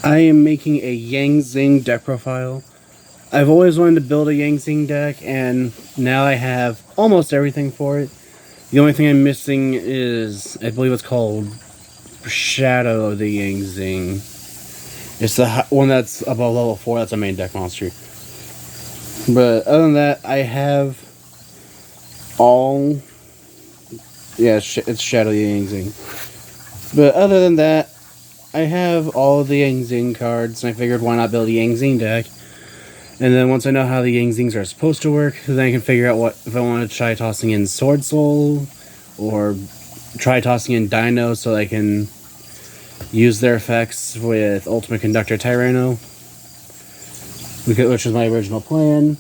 I am making a yang-zing deck profile. I've always wanted to build a yang-zing deck, and now I have almost everything for it. The only thing I'm missing is, I believe it's called Shadow of the Yang-zing. It's the one that's above level 4, that's a main deck monster. But other than that, I have all... Yeah, it's Shadow of the Yang-zing. But other than that, I have all of the yang-zing cards, and I figured why not build a yang-zing deck. And then once I know how the yang-zings are supposed to work, then I can figure out what if I want to try tossing in Sword Soul, or try tossing in Dino so I can use their effects with Ultimate Conductor Tyranno, which was my original plan.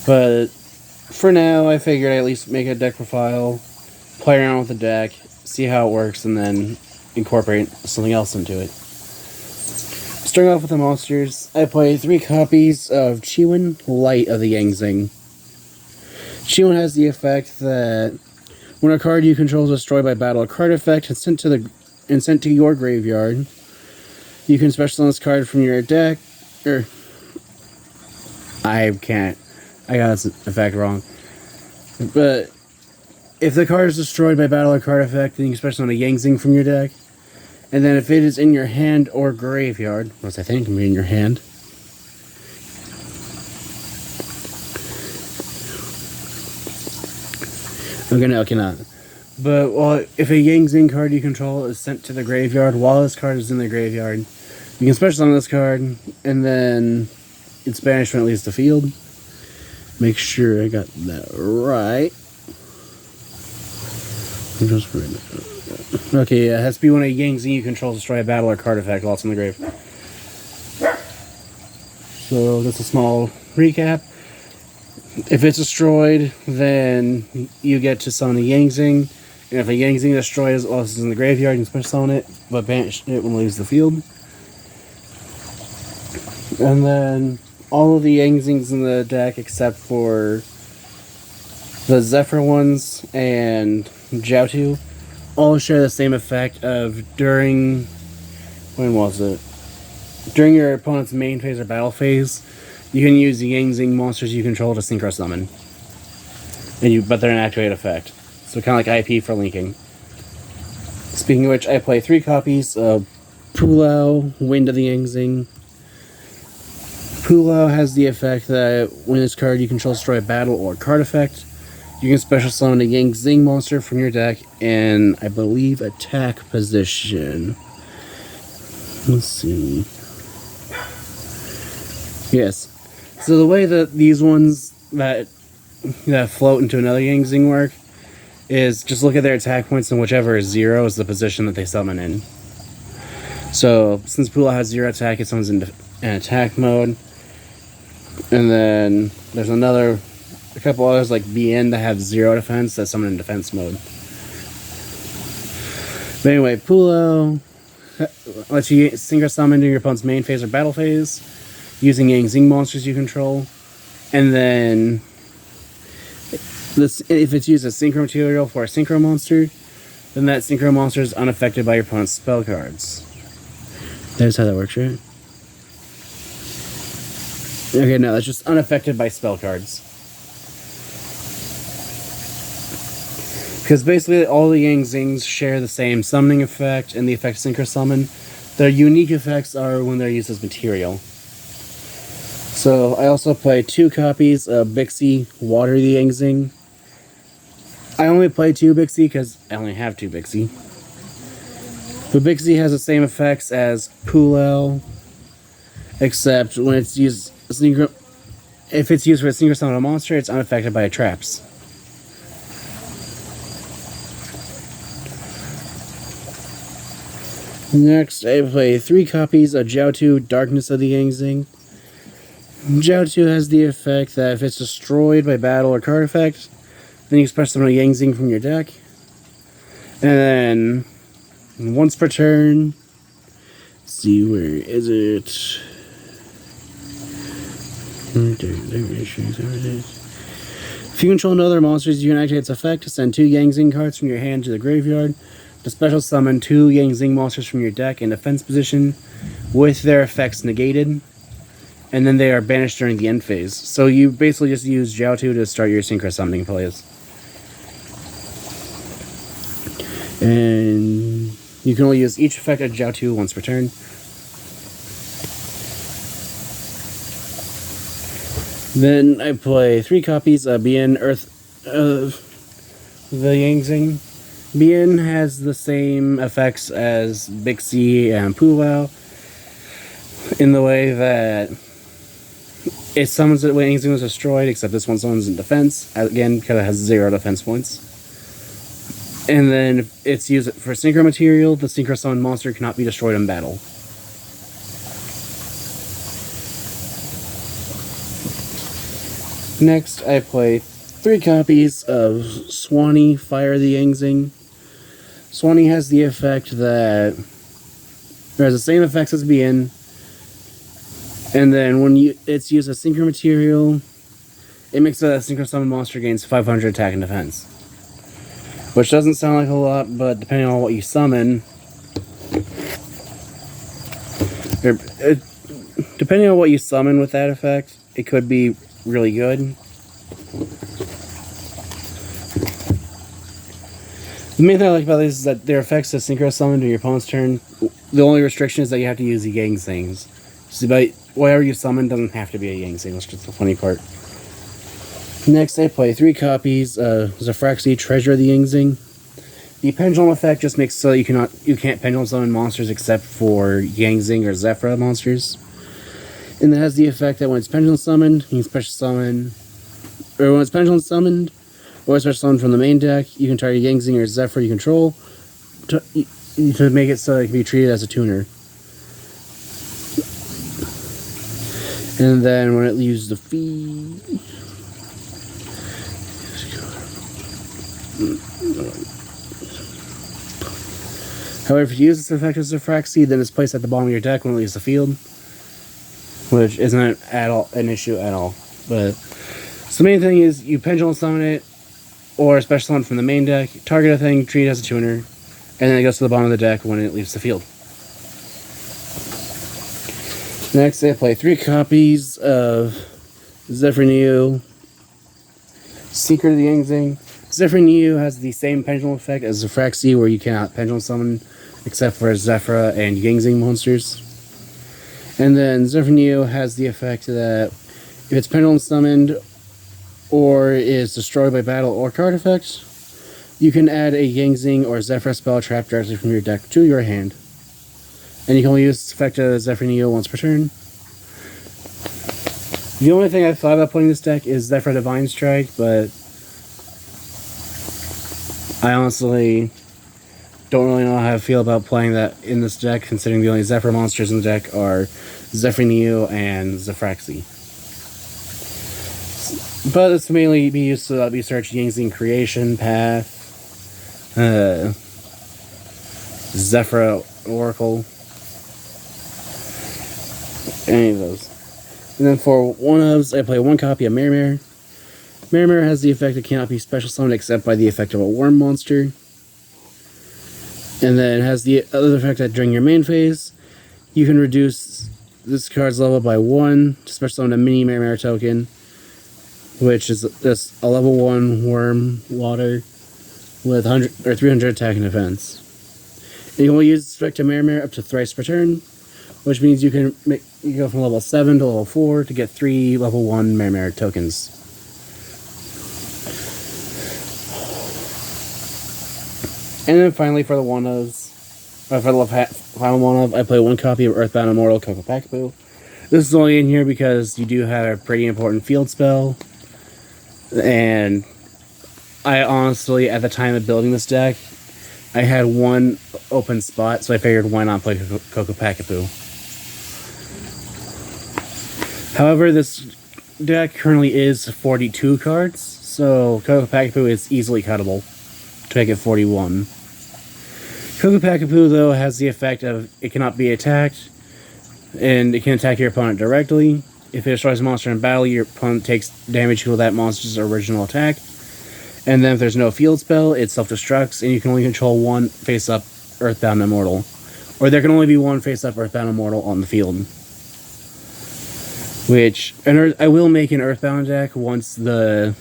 But for now, I figured I'd at least make a deck profile, play around with the deck, see how it works, and then incorporate something else into it. Starting off with the monsters, I play 3 copies of Chiwin, Light of the Yang-zing. Chiwin has the effect that when a card you control is destroyed by battle, a card effect and sent to your graveyard, you can special summon this card from your deck. I got this effect wrong. But if the card is destroyed by battle or card effect, then you can special summon a yang-zing from your deck. And then if it is in your hand or graveyard, which I think can be in your hand, okay, no, it cannot. But if a yang-zing card you control is sent to the graveyard while this card is in the graveyard, you can special summon this card, and then its banishment leaves the field. Make sure I got that right. Okay, it has to be when a yang-zing you control destroy a battle or card effect while it's in the grave. So that's a small recap. If it's destroyed, then you get to summon a yang-zing. And if a yang-zing destroys while it's in the graveyard, you can special summon it, but banish it when it leaves the field. And then all of the yang-zings in the deck except for the Zephyr ones and Jiaotu all share the same effect of during your opponent's main phase or battle phase, you can use the yang-zing monsters you control to synchro summon. But they're an activated effect. So kind of like IP for linking. Speaking of which, I play 3 copies of Pulao, Wind of the Yang-zing. Pulao has the effect that when this card you control destroy a battle or card effect, you can special summon a yang-zing monster from your deck in, I believe, attack position. Let's see. Yes. So the way that these ones that float into another yang-zing work is just look at their attack points, and whichever is 0 is the position that they summon in. So since Pula has 0 attack, it summons in attack mode. And then there's a couple others like BN that have 0 defense that summon in defense mode. But anyway, Pulo lets you synchro summon into your opponent's main phase or battle phase using yang-zing monsters you control. And then if it's used as synchro material for a synchro monster, then that synchro monster is unaffected by your opponent's spell cards. That's how that works, right? Okay, no, that's just unaffected by spell cards. Because basically all the yang-zings share the same summoning effect and the effect synchro summon. Their unique effects are when they're used as material. So I also play 2 copies of Bixie, Water the Yang-zing. I only play 2 Bixie because I only have 2 Bixie. But Bixie has the same effects as Pulel, except when it's used if it's used for a synchro summon a monster, it's unaffected by traps. Next, I play 3 copies of Jiaotu, Darkness of the Yang-zing. Jiaotu has the effect that if it's destroyed by battle or card effect, then you special summon a yang-zing from your deck. And then once per turn, let's see, where is it? If you control no other monsters, you can activate its effect to send 2 yang-zing cards from your hand to the graveyard. to special summon 2 yang-zing monsters from your deck in defense position with their effects negated, and then they are banished during the end phase. So you basically just use Jiao-Tu to start your synchro summoning plays. And you can only use each effect of Jiao-Tu once per turn. Then I play 3 copies of Bien Earth the yang-zing. Bien has the same effects as Bixie and Pulau, in the way that it summons it when yang-zing was destroyed, except this one summons in defense. Again, because it has 0 defense points. And then if it's used for synchro material, the synchro summon monster cannot be destroyed in battle. Next, I play 3 copies of Swanee Fire the Yang-zing. Swanee has the effect that it has the same effects as Bien, and then when it's used as synchro material, it makes a synchro summon monster gains 500 attack and defense. Which doesn't sound like a lot, but depending on what you summon, depending on what you summon with that effect, it could be really good. The main thing I like about this is that their effects are synchro summon to your opponent's turn. The only restriction is that you have to use the yang-zings. So whatever you summon doesn't have to be a yang-zing. That's just the funny part. Next, I play 3 copies of Zafraxi Treasure of the Yang-zing. The pendulum effect just makes so you can't pendulum summon monsters except for yang-zing or Zephyra monsters. And it has the effect that when it's pendulum summoned, you can special summon, or when it's pendulum summoned, or special summoned from the main deck, you can target yang-zing or Zephyra you control to make it so it can be treated as a tuner. And then when it leaves the field, however, if you use this effect as a Zafraxi, then it's placed at the bottom of your deck when it leaves the field, which isn't at all an issue at all. But so the main thing is you pendulum summon it, or special summon from the main deck, target a thing, treat it as a tuner, and then it goes to the bottom of the deck when it leaves the field. Next, I play 3 copies of Zephyr Neo, Secret of the Yang-zing. Zephyr Neo has the same pendulum effect as Zafraxi, where you cannot pendulum summon except for Zephyra and yang-zing monsters. And then Zephyr Neo has the effect that if it's pendulum summoned or is destroyed by battle or card effects, you can add a yang-zing or Zephyra spell trap directly from your deck to your hand. And you can only use this effect as Zephyr Neo once per turn. The only thing I thought about putting this deck is Zephyr Divine Strike, but I honestly don't really know how I feel about playing that in this deck, considering the only Zephyr monsters in the deck are Zephyr Neo and Zafraxi. But it's mainly be used to research yang-zing Creation Path, Zephyr Oracle, any of those. And then for one-ofs, I play 1 copy of Mare. Mare has the effect it cannot be special summoned except by the effect of a worm monster. And then it has the other effect that during your main phase, you can reduce this card's level by 1 to special summon a mini Mare token, which is just a level 1 worm water with 100 or 300 attack and defense. And you can only use this effect to Mare up to thrice per turn, which means you can go from level 7 to level 4 to get 3 level 1 Mare tokens. And then finally for the one-ofs, for the final one-of, I play 1 copy of Earthbound Immortal Kokopakapu. This is only in here because you do have a pretty important field spell, and I honestly, at the time of building this deck, I had 1 open spot, so I figured why not play Kokopakapu. However, this deck currently is 42 cards, so Kokopakapu is easily cuttable to make it 41. Kokopakapu, though, has the effect of it cannot be attacked, and it can attack your opponent directly. If it destroys a monster in battle, your opponent takes damage equal to that monster's original attack. And then if there's no field spell, it self-destructs, and you can only control one face-up Earthbound Immortal. Or there can only be one face-up Earthbound Immortal on the field. Which, I will make an Earthbound deck once the,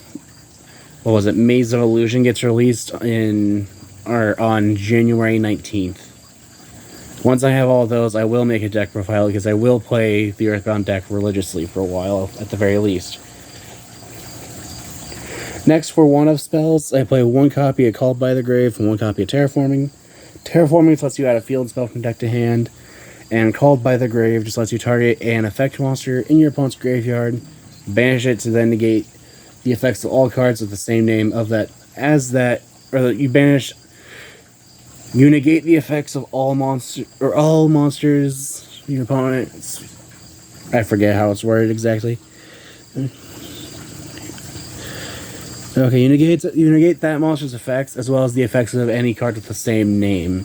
what was it, Maze of Illusion gets released on January 19th. Once I have all those, I will make a deck profile, because I will play the Earthbound deck religiously for a while, at the very least. Next, for one-of spells, I play one copy of Called by the Grave and one copy of Terraforming. Terraforming lets you add a field spell from deck to hand, and Called by the Grave just lets you target an effect monster in your opponent's graveyard, banish it to then negate the effects of all cards with the same name of that, or you banish. You negate the effects of all monsters your opponent. I forget how it's worded exactly. Okay, you negate that monster's effects as well as the effects of any card with the same name.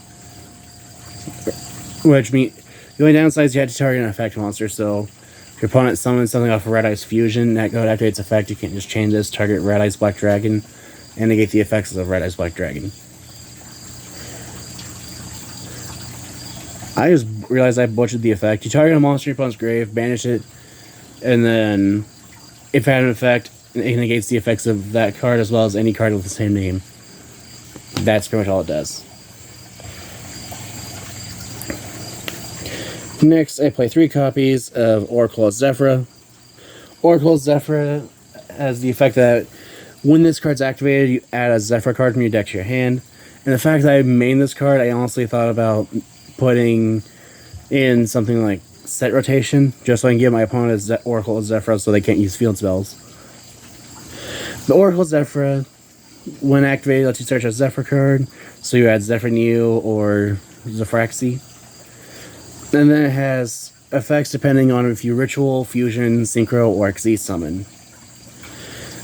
Which means the only downside is you had to target an effect monster. So if your opponent summons something off of Red Ice Fusion that code activates effect, you can't just change this, target Red Ice Black Dragon, and negate the effects of Red Ice Black Dragon. I just realized I butchered the effect. You target a monster in your opponent's grave, banish it, and then if it had an effect, it negates the effects of that card as well as any card with the same name. That's pretty much all it does. Next, I play 3 copies of Oracle of Zephyra. Oracle of Zephyra has the effect that when this card's activated, you add a Zephyra card from your deck to your hand. And the fact that I main this card, I honestly thought about putting in something like set rotation, just so I can give my opponent Oracle of Zephyra so they can't use field spells. The Oracle of Zephyra, when activated, lets you search a Zephyr card, so you add Zephyr New or Zephyraxy. And then it has effects depending on if you Ritual, Fusion, Synchro, or Xyz summon.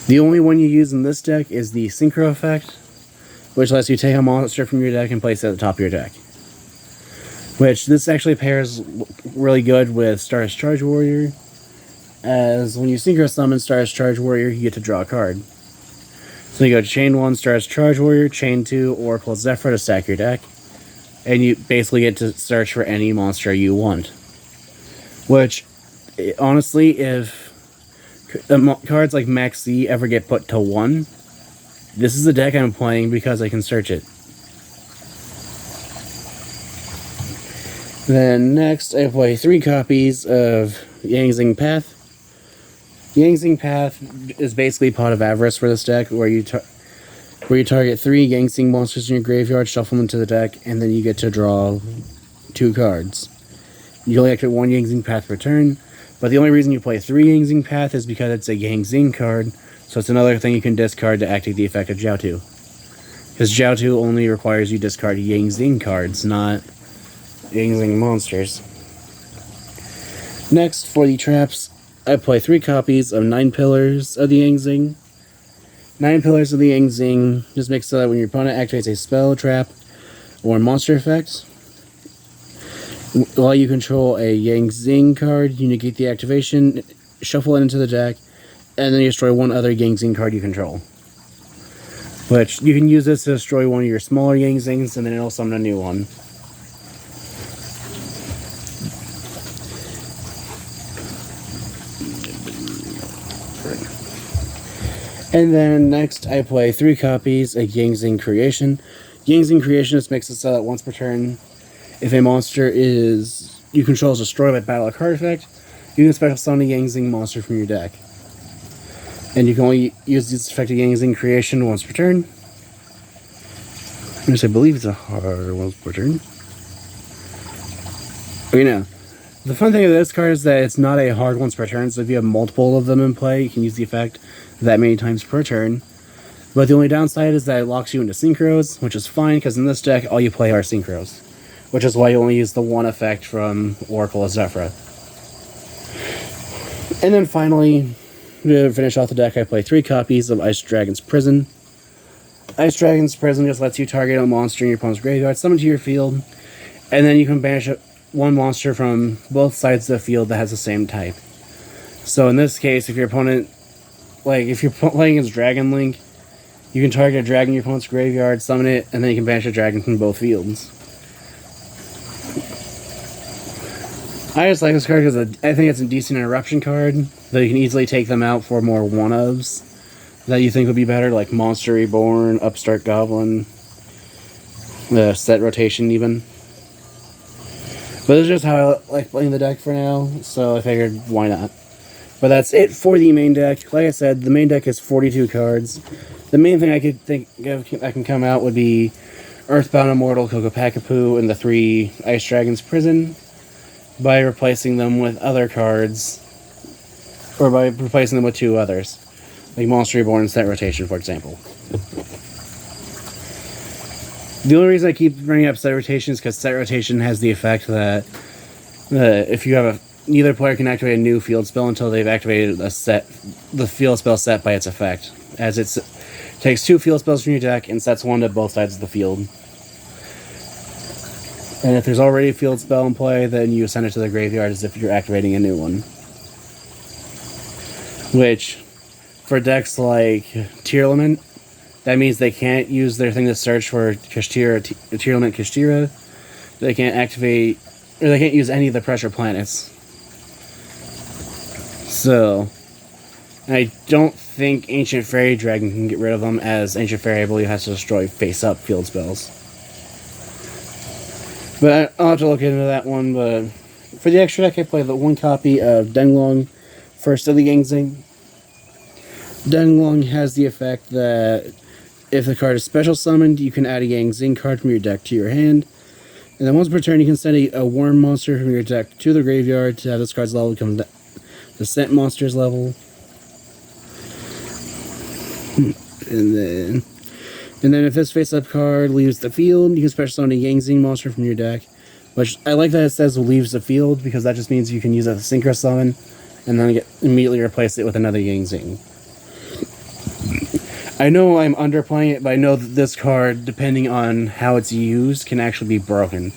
The only one you use in this deck is the Synchro effect, which lets you take a monster from your deck and place it at the top of your deck. Which, this actually pairs really good with Stardust Charge Warrior, as when you Synchro summon Stardust Charge Warrior, you get to draw a card. So you go to Chain 1, Stardust Charge Warrior, Chain 2, Oracle Zephyr to stack your deck, and you basically get to search for any monster you want. Which, honestly, if cards like Max Z ever get put to 1, this is the deck I'm playing because I can search it. Then next, I play 3 copies of Yang-zing Path. Yang-zing Path is basically Pot of Avarice for this deck, where you target 3 Yang-zing monsters in your graveyard, shuffle them into the deck, and then you get to draw 2 cards. You only activate 1 Yang-zing Path per turn, but the only reason you play 3 Yang-zing Path is because it's a Yang-zing card, so it's another thing you can discard to activate the effect of Jiaotu. Because Jiaotu only requires you discard Yang-zing cards, not Yang-zing monsters. Next, for the traps, I play 3 copies of 9 Pillars of the Yang-zing. 9 Pillars of the Yang-zing just makes so that when your opponent activates a spell, trap, or monster effect, while you control a Yang-zing card, you negate the activation, shuffle it into the deck, and then you destroy one other Yang-zing card you control. Which, you can use this to destroy one of your smaller Yang-zings, and then it'll summon a new one. And then next, I play 3 copies of Yang-zing Creation. Yang-zing Creation just makes it so that once per turn, if a monster you control is destroyed by battle or card effect, you can special summon a Yang-zing monster from your deck. And you can only use this effect of Yang-zing Creation once per turn. I believe it's a hard once per turn. But you know, the fun thing of this card is that it's not a hard once per turn, so if you have multiple of them in play, you can use the effect that many times per turn. But the only downside is that it locks you into synchros, which is fine, because in this deck, all you play are synchros. Which is why you only use the one effect from Oracle of Zephyra. And then finally, to finish off the deck, I play 3 copies of Ice Dragon's Prison. Ice Dragon's Prison just lets you target a monster in your opponent's graveyard, summon to your field, and then you can banish one monster from both sides of the field that has the same type. So in this case, if your opponent, like if you're playing against Dragon Link, You can target a dragon in your opponent's graveyard, summon it, and then you can banish a dragon from both fields. I just like this card because I think it's a decent interruption card, though you can easily take them out for more one-ofs that you think would be better, like Monster Reborn, Upstart Goblin, set rotation even. But this is just how I like playing the deck for now, so I figured why not. But that's it for the main deck. Like I said, the main deck is 42 cards. The main thing I could think of that can come out would be Earthbound Immortal, Kokopakapu, and the 3 Ice Dragons Prison, by replacing them with other cards, or by replacing them with 2 others, like Monster Reborn and Set Rotation, for example. The only reason I keep bringing up Set Rotation is because Set Rotation has the effect that if you have neither player can activate a new field spell until they've activated the field spell set by its effect, as it takes 2 field spells from your deck and sets 1 to both sides of the field. And if there's already a field spell in play, then you send it to the graveyard as if you're activating a new one. Which, for decks like Tearlament, that means they can't use their thing to search for Tearlament Kashtira. They can't activate, or they can't use any of the pressure planets. So, I don't think Ancient Fairy Dragon can get rid of them, as Ancient Fairy, I believe, has to destroy face-up field spells. But I'll have to look into that one. But for the extra deck, I play the 1 copy of Denglong, first of the yang-zing. Denglong has the effect that if the card is special summoned, you can add a yang-zing card from your deck to your hand. And then once per turn, you can send a worm monster from your deck to the graveyard to have this card's level become the sent monster's level. And then if this face-up card leaves the field, you can special summon a yang-zing monster from your deck. Which, I like that it says leaves the field, because that just means you can use it as a synchro summon, and then immediately replace it with another yang-zing. I know I'm underplaying it, but I know that this card, depending on how it's used, can actually be broken.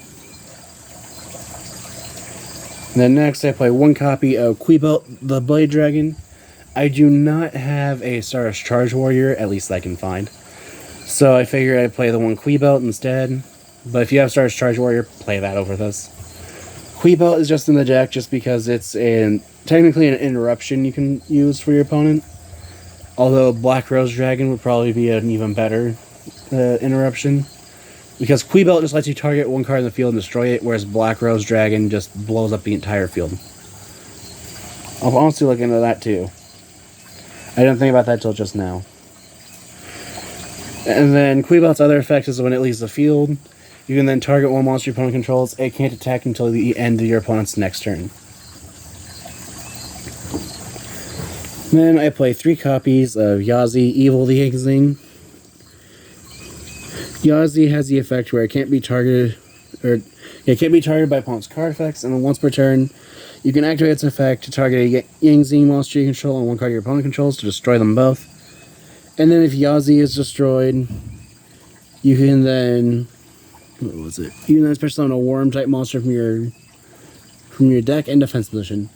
And then next, I play 1 copy of Quibelt the Blade Dragon. I do not have a Stardust Charge Warrior, at least I can find. So I figured I'd play the 1 Quibelt instead. But if you have Stardust Charge Warrior, play that over this. Quibelt is just in the deck just because it's technically an interruption you can use for your opponent. Although Black Rose Dragon would probably be an even better interruption. Because Quibelt just lets you target 1 card in the field and destroy it, whereas Black Rose Dragon just blows up the entire field. I'll honestly look into that too. I didn't think about that till just now. And then Quibelt's other effect is when it leaves the field, you can then target 1 monster your opponent controls. It can't attack until the end of your opponent's next turn. Then I play 3 copies of Yazi, Evil the Yang-zing. Yazi has the effect where it can't be targeted, by opponent's card effects, and then once per turn, you can activate its effect to target a Yang-zing monster you control and 1 card your opponent controls to destroy them both. And then if Yazi is destroyed, you can then You can then special summon a worm type monster from your deck and defense position.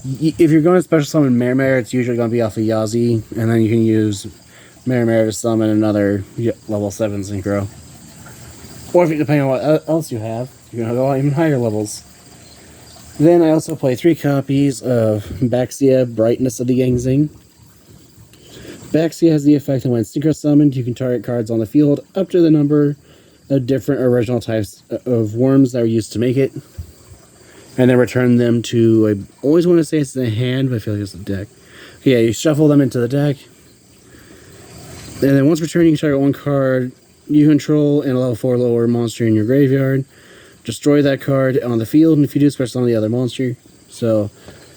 If you're going to special summon Mare, it's usually going to be off of Yazi, and then you can use Mare to summon another level 7 synchro. Or if depending on what else you have, you're going to go even higher levels. Then I also play 3 copies of Baxia, Brightness of the yang-zing. Baxia has the effect that when synchro summoned, you can target cards on the field up to the number of different original types of worms that were used to make it, and then return them to, I always want to say it's the hand, but I feel like it's the deck. Okay, yeah, you shuffle them into the deck, and then once returning, you can target 1 card you control and a level 4 lower monster in your graveyard. Destroy that card on the field, and if you do, special summon the other monster. So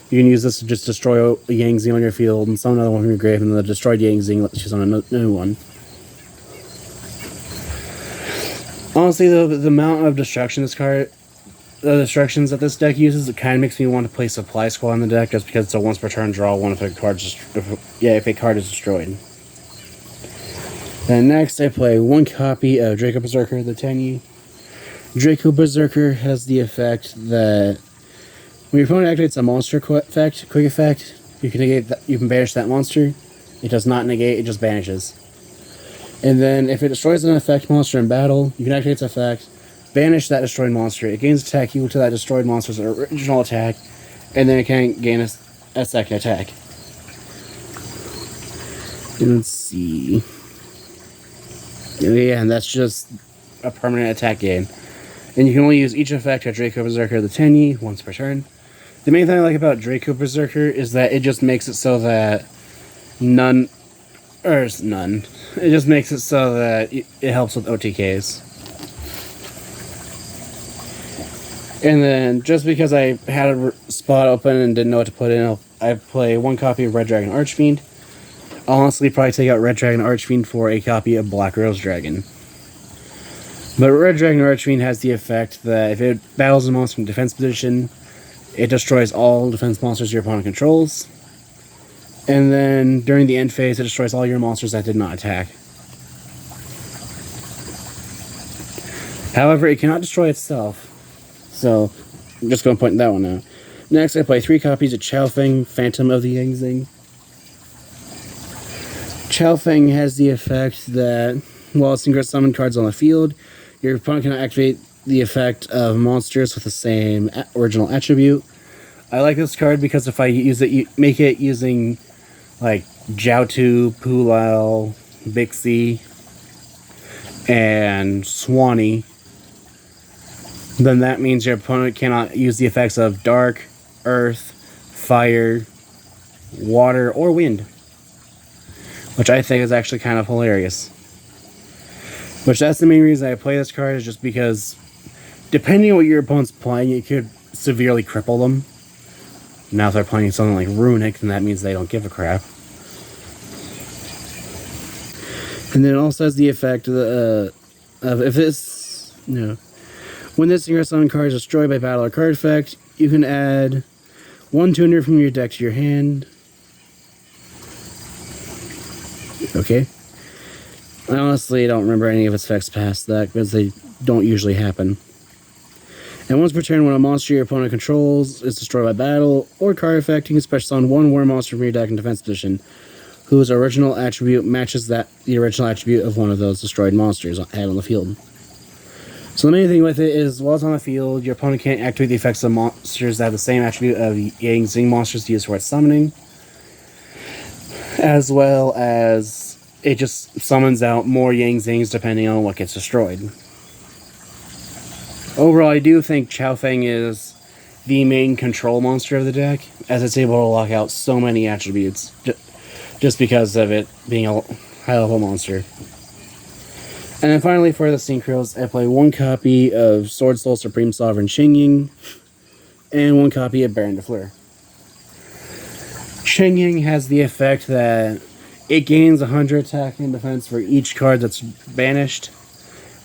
you can use this to just destroy a yang-zing on your field and summon another one from your grave, and then the destroyed yang-zing lets you summon a new one. Honestly, though, the amount of destructions that this deck uses, it kind of makes me want to play Supply Squad in the deck, just because it's a once per turn draw one if a card is destroyed. Then next, I play 1 copy of Draco Berserker, the Tenyi. Draco Berserker has the effect that when your opponent activates a monster quick effect, you can banish that monster. It does not negate; it just banishes. And then if it destroys an effect monster in battle, you can activate its effect, banish that destroyed monster. It gains attack equal to that destroyed monster's original attack, and then it can gain a second attack. Let's see. Yeah, and that's just a permanent attack gain. And you can only use each effect at Draco Berserker the Tenyi once per turn. The main thing I like about Draco Berserker is that it just makes it so that none. It just makes it so that it helps with OTKs. And then, just because I had a spot open and didn't know what to put in, I play one copy of Red Dragon Archfiend. I'll honestly probably take out Red Dragon Archfiend for a copy of Black Rose Dragon. But Red Dragon Archfiend has the effect that if it battles a monster in defense position, it destroys all defense monsters your opponent controls. And then during the end phase, it destroys all your monsters that did not attack. However, it cannot destroy itself. So, I'm just going to point that one out. Next, I play 3 copies of Chaofeng, Phantom of the Yang-zing. Chaofeng has the effect that while synchro summon cards on the field, your opponent can activate the effect of monsters with the same original attribute. I like this card because if I use it, make it using like Jiaotu, Pulao, Bixie, and Swanee, then that means your opponent cannot use the effects of Dark, Earth, Fire, Water, or Wind. Which I think is actually kind of hilarious. Which that's the main reason I play this card, is just because depending on what your opponent's playing, it could severely cripple them. Now if they're playing something like Runic, then that means they don't give a crap. And then it also has the effect of if this, when this synchro summon card is destroyed by battle or card effect, you can add 1 tuner from your deck to your hand. Okay. I honestly don't remember any of its effects past that, because they don't usually happen. And once per turn, when a monster your opponent controls is destroyed by battle or card effect, you can special summon 1 war monster from your deck in defense position, whose original attribute matches the original attribute of one of those destroyed monsters had on the field. So the main thing with it is, while it's on the field, your opponent can't activate the effects of monsters that have the same attribute of yang-zing monsters to use for its summoning, as well as it just summons out more yang-zings depending on what gets destroyed. Overall, I do think Chaofeng is the main control monster of the deck, as it's able to lock out so many attributes, just because of it being a high-level monster. And then finally, for the synchros, I play 1 copy of Sword Soul Supreme Sovereign Xingying, and 1 copy of Baron de Fleur. Xingying has the effect that it gains 100 attack and defense for each card that's banished,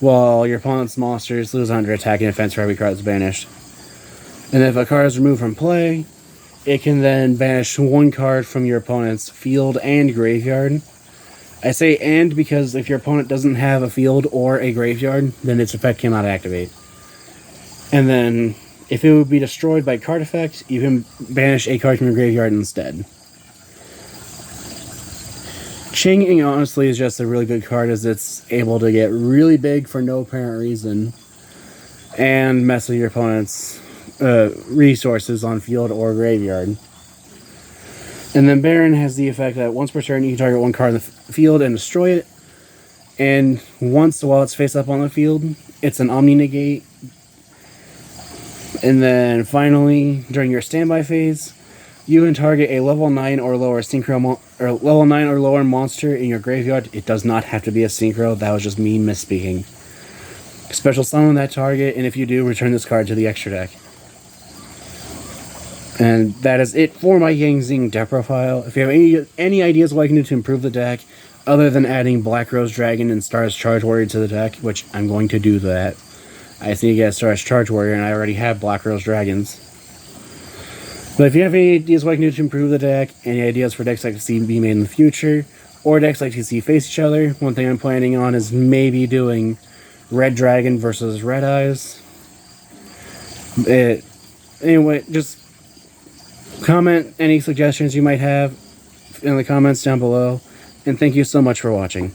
while your opponent's monsters lose 100 attack and defense for every card that's banished. And if a card is removed from play, it can then banish 1 card from your opponent's field and graveyard. I say "and" because if your opponent doesn't have a field or a graveyard, then its effect cannot activate. And then, if it would be destroyed by card effect, you can banish a card from your graveyard instead. Xingying honestly is just a really good card, as it's able to get really big for no apparent reason and mess with your opponent's resources on field or graveyard. And then Baron has the effect that once per turn you can target 1 card in the field and destroy it, and once while it's face up on the field, it's an Omni Negate. And then finally, during your standby phase, you can target a level 9 or lower synchro or level 9 or lower monster in your graveyard. It does not have to be a synchro. That was just me misspeaking. Special summon that target, and if you do, return this card to the extra deck. And that is it for my yang-zing deck profile. If you have any ideas what I can do to improve the deck, other than adding Black Rose Dragon and Stars Charge Warrior to the deck, which I'm going to do that. I just need to get Stars Charge Warrior, and I already have Black Rose Dragons. But if you have any ideas what I can do to improve the deck, any ideas for decks I can see be made in the future, or decks like to see face each other, one thing I'm planning on is maybe doing Red Dragon versus Red Eyes. Anyway, just comment any suggestions you might have in the comments down below, and thank you so much for watching.